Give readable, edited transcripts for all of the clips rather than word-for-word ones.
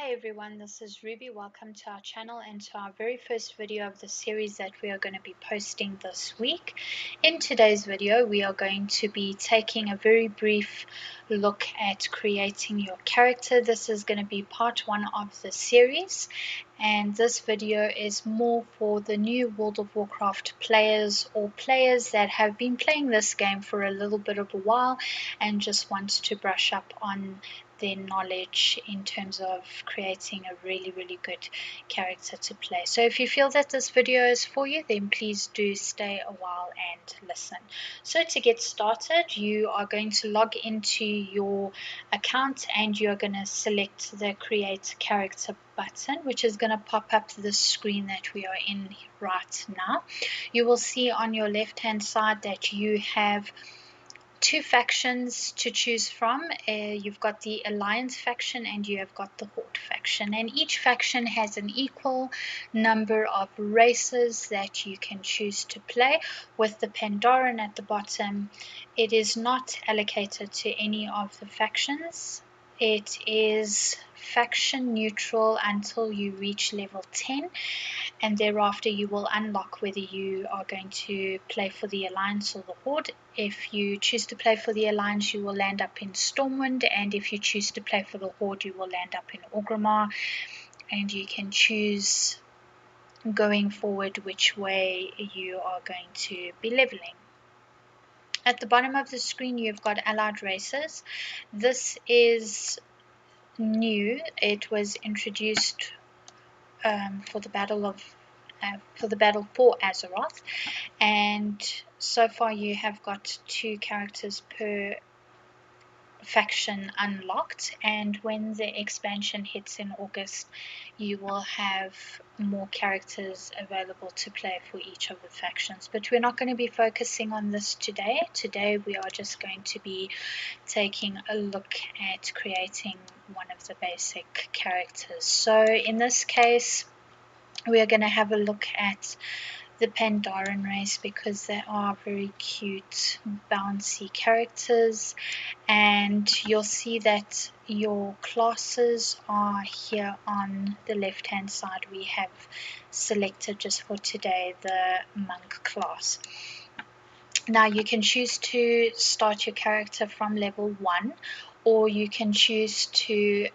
Hey everyone, this is Ruby. Welcome to our channel and to our very first video of the series that we are going to be posting this week. In today's video, we are going to be taking a very brief look at creating your character. This is going to be part one of the series, and this video is more for the new World of Warcraft players or players that have been playing this game for a little bit of a while and just want to brush up on their knowledge in terms of creating a really good character to play. So if you feel that this video is for you, then please do stay a while and listen. So to get started, you are going to log into your account and you're going to select the create character button, which is going to pop up the screen that we are in right now. You will see on your left hand side that you have two factions to choose from. You've got the Alliance faction and you have got the Horde faction, and each faction has an equal number of races that you can choose to play. With the Pandaren at the bottom, it is not allocated to any of the factions. It is faction neutral until you reach level 10, and thereafter you will unlock whether you are going to play for the Alliance or the Horde. If you choose to play for the Alliance, you will land up in Stormwind, and if you choose to play for the Horde, you will land up in Orgrimmar, and you can choose going forward which way you are going to be leveling. At the bottom of the screen, you've got allied races. This is new. It was introduced for the battle for Azeroth, and so far you have got 2 characters per faction unlocked, and when the expansion hits in August you will have more characters available to play for each of the factions. But we're not going to be focusing on this today. Today we are just going to be taking a look at creating one of the basic characters. So in this case we are going to have a look at the Pandaren race because they are very cute, bouncy characters, and you'll see that your classes are here on the left hand side. We have selected just for today the monk class. Now you can choose to start your character from level 1, or you can choose to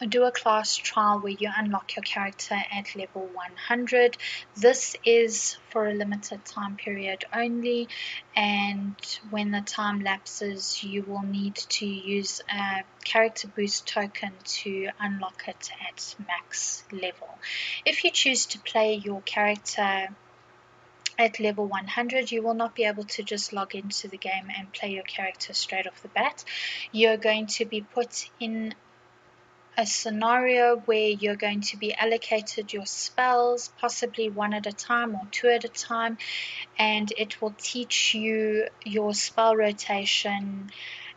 do a class trial where you unlock your character at level 100. This is for a limited time period only, and when the time lapses you will need to use a character boost token to unlock it at max level. If you choose to play your character at level 100, you will not be able to just log into the game and play your character straight off the bat. You're going to be put in a scenario where you're going to be allocated your spells, possibly 1 at a time or 2 at a time, and it will teach you your spell rotation,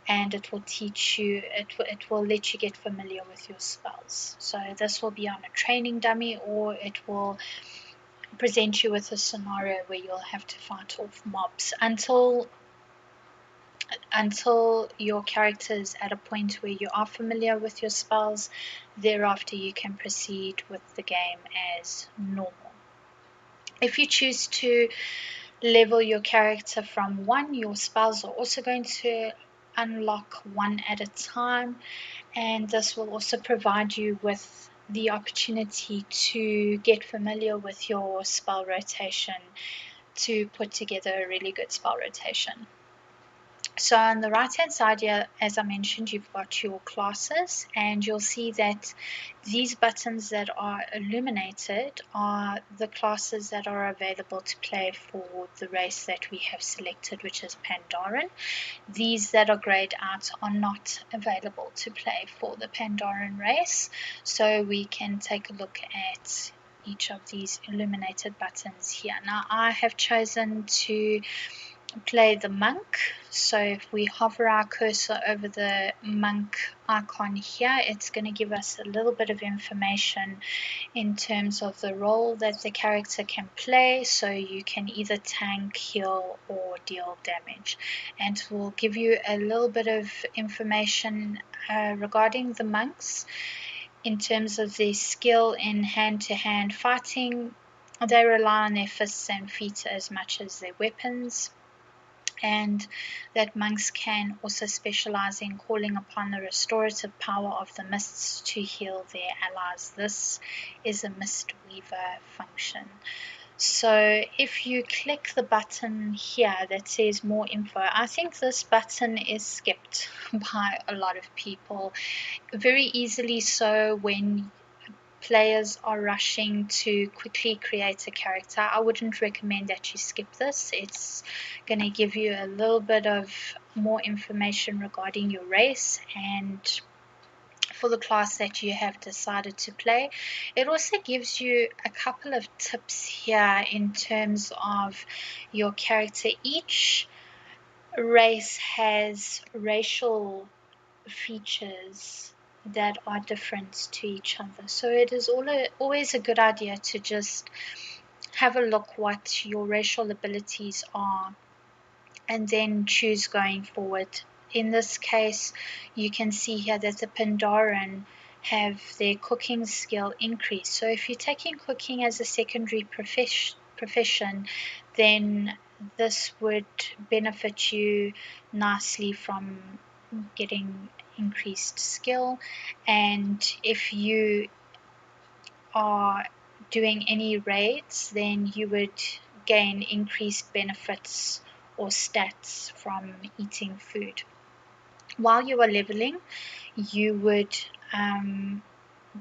and it will teach you, it will let you get familiar with your spells. So this will be on a training dummy, or it will present you with a scenario where you'll have to fight off mobs until your character is at a point where you are familiar with your spells. Thereafter you can proceed with the game as normal. If you choose to level your character from 1, your spells are also going to unlock 1 at a time, and this will also provide you with the opportunity to get familiar with your spell rotation to put together a really good spell rotation. So on the right hand side here, as I mentioned, you've got your classes, and you'll see that these buttons that are illuminated are the classes that are available to play for the race that we have selected, which is Pandaren. These that are grayed out are not available to play for the Pandaren race, so we can take a look at each of these illuminated buttons here. Now I have chosen to play the monk, so if we hover our cursor over the monk icon here, it's going to give us a little bit of information in terms of the role that the character can play. So you can either tank, heal, or deal damage, and we'll give you a little bit of information regarding the monks. in terms of their skill in hand-to-hand fighting, they rely on their fists and feet as much as their weapons, and that monks can also specialize in calling upon the restorative power of the mists to heal their allies. This is a mist weaver function. So if you click the button here that says more info, I think this button is skipped by a lot of people, very easily so when players are rushing to quickly create a character. I wouldn't recommend that you skip this. It's going to give you a little bit of more information regarding your race and for the class that you have decided to play. It also gives you a couple of tips here in terms of your character. Each race has racial features that are different to each other, so it is always a good idea to just have a look what your racial abilities are and then choose going forward. In this case, you can see here that the Pandaren have their cooking skill increased. So if you're taking cooking as a secondary profession, then this would benefit you nicely from getting increased skill. And if you are doing any raids, then you would gain increased benefits or stats from eating food. While you are leveling, you would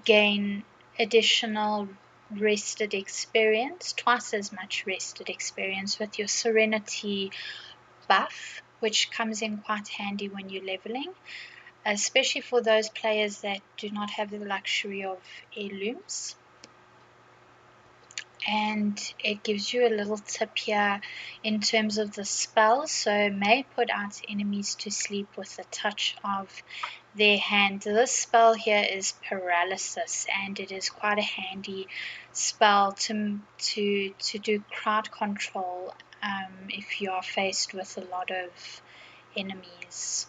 gain additional rested experience, twice as much rested experience with your Serenity buff, which comes in quite handy when you're leveling, especially for those players that do not have the luxury of heirlooms. And it gives you a little tip here in terms of the spell. So may put out enemies to sleep with the touch of their hand. This spell here is paralysis, and it is quite a handy spell to do crowd control if you are faced with a lot of enemies.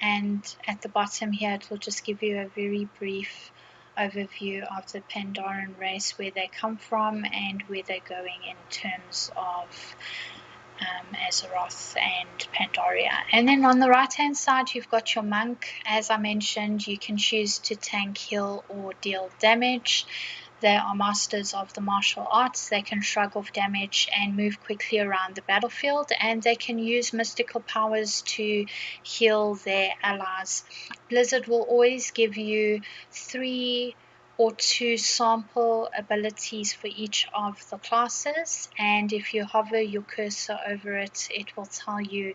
And at the bottom here, it will just give you a very brief overview of the Pandaren race, where they come from and where they're going in terms of Azeroth and Pandaria. And then on the right hand side, you've got your monk. As I mentioned, you can choose to tank, heal, or deal damage. They are masters of the martial arts. They can shrug off damage and move quickly around the battlefield, and they can use mystical powers to heal their allies. Blizzard will always give you 3 or 2 sample abilities for each of the classes, and if you hover your cursor over it, it will tell you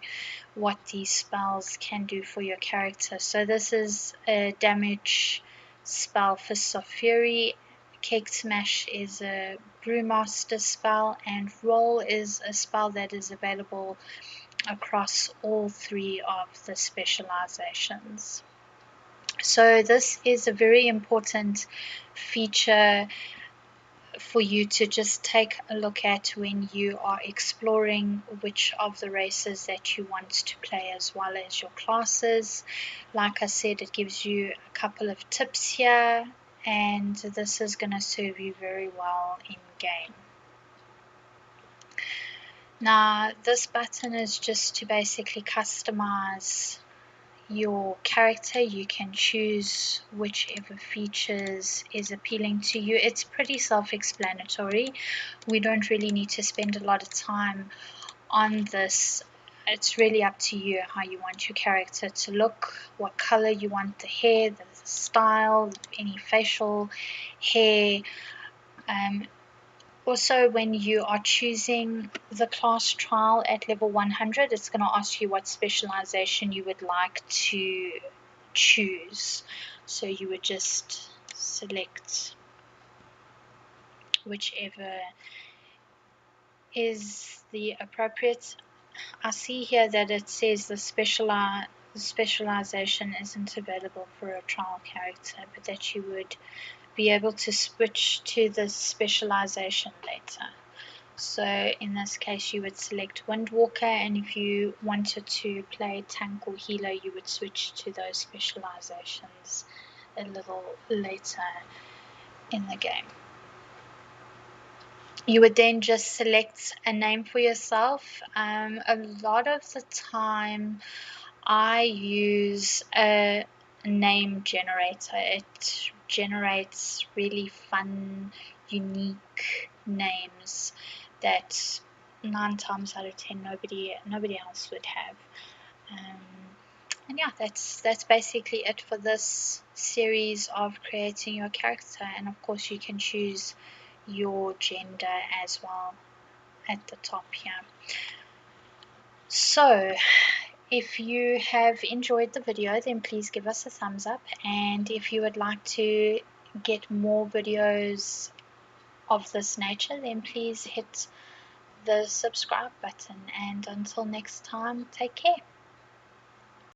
what these spells can do for your character. So this is a damage spell, Fists of Fury. Cake Smash is a Brewmaster spell, and Roll is a spell that is available across all 3 of the specializations. So this is a very important feature for you to just take a look at when you are exploring which of the races that you want to play, as well as your classes. Like I said, it gives you a couple of tips here, and this is going to serve you very well in game. Now, this button is just to basically customize your character. You can choose whichever features is appealing to you. It's pretty self-explanatory. We don't really need to spend a lot of time on this. It's really up to you how you want your character to look, what color you want the hair, the style, any facial hair. Also, when you are choosing the class trial at level 100, it's going to ask you what specialization you would like to choose. So you would just select whichever is the appropriate. I see here that it says the specialization isn't available for a trial character, but that you would be able to switch to the specialization later. So in this case, you would select Windwalker, and if you wanted to play tank or healer, you would switch to those specializations a little later in the game. You would then just select a name for yourself. A lot of the time I use a name generator. It generates really fun, unique names that 9 times out of 10 nobody else would have. And yeah, that's basically it for this series of creating your character. And of course you can choose your gender as well at the top here. So if you have enjoyed the video, then please give us a thumbs up, and if you would like to get more videos of this nature, then please hit the subscribe button, and until next time, take care.